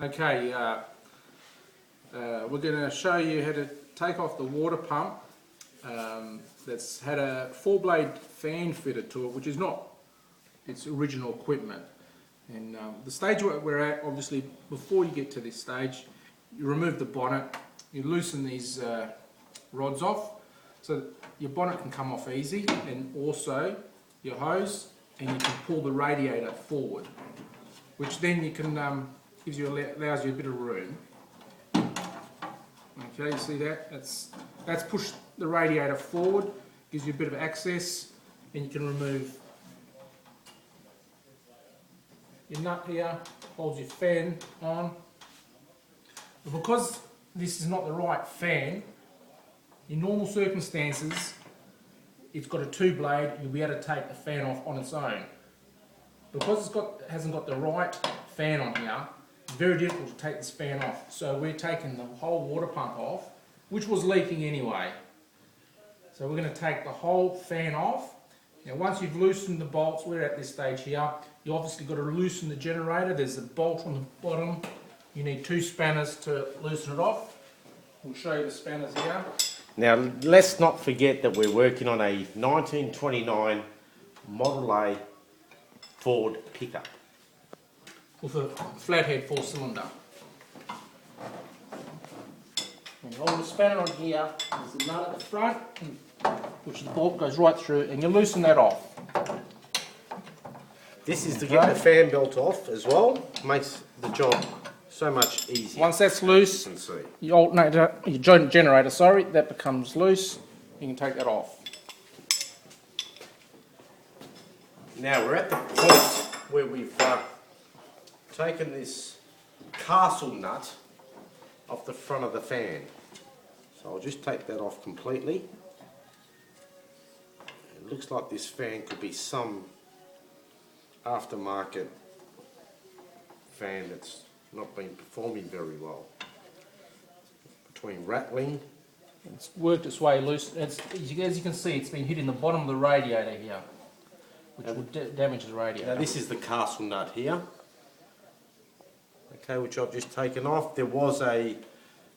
Okay, we're going to show you how to take off the water pump that's had a 4-blade fan fitted to it, which is not its original equipment. And the stage we're at, obviously, before you get to this stage, you remove the bonnet, you loosen these rods off so that your bonnet can come off easy, and also your hose, and you can pull the radiator forward, which then you can allows you a bit of room. Okay, you see that? That's pushed the radiator forward, gives you a bit of access, and you can remove your nut here, holds your fan on. But because this is not the right fan, in normal circumstances, it's got a 2-blade, you'll be able to take the fan off on its own. Because it hasn't got the right fan on here, it's very difficult to take this fan off. So we're taking the whole water pump off, which was leaking anyway. So we're going to take the whole fan off. Now once you've loosened the bolts, we're at this stage here, you obviously got to loosen the generator. There's a bolt on the bottom. You need 2 spanners to loosen it off. We'll show you the spanners here. Now let's not forget that we're working on a 1929 Model A Ford pickup. With a flathead 4-cylinder. And you hold the spanner on here, there's the nut at the front, which the bolt goes right through, and you loosen that off. This is to get the fan belt off as well, makes the job so much easier. Once that's loose, your alternator, your joint generator, sorry, that becomes loose. You can take that off. Now we're at the point where we've taken this castle nut off the front of the fan. So I'll just take that off completely. It looks like this fan could be some aftermarket fan that's not been performing very well. Between rattling. It's worked its way loose. As you can see, it's been hitting the bottom of the radiator here, which will damage the radiator. Now this is the castle nut here. Okay, which I've just taken off. There was a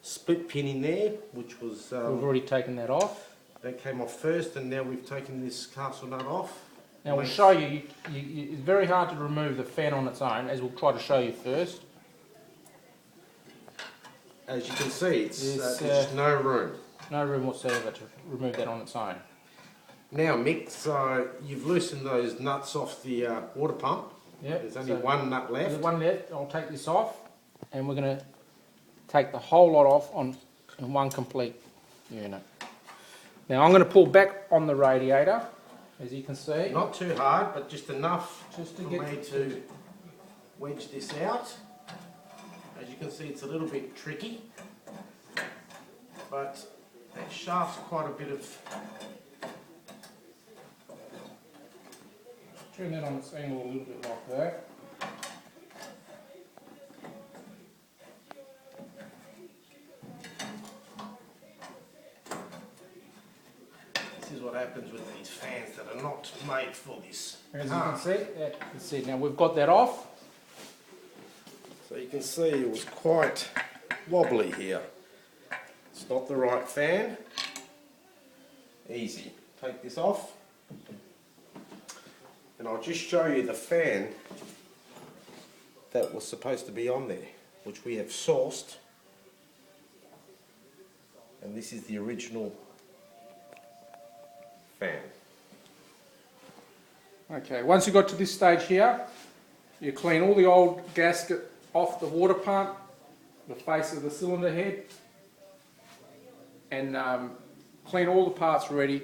split pin in there, which was... We've already taken that off. That came off first, and now we've taken this castle nut off. Now we'll show you, it's very hard to remove the fan on its own, as we'll try to show you first. As you can see, there's just no room. No room whatsoever to remove that on its own. Now Mick, so you've loosened those nuts off the water pump. Yep. There's only one nut left. There's one left. I'll take this off, and we're going to take the whole lot off in one complete unit. Now I'm going to pull back on the radiator, as you can see. Not too hard, but just enough just to for me to wedge this out. As you can see, it's a little bit tricky, but that shaft's quite a bit of... Turn that on its angle a little bit like that. This is what happens with these fans that are not made for this. As you can see, now we've got that off. So you can see it was quite wobbly here. It's not the right fan. Easy. Take this off. And I'll just show you the fan that was supposed to be on there, which we have sourced. And this is the original fan. Okay, once you got to this stage here, you clean all the old gasket off the water pump, the face of the cylinder head, and clean all the parts ready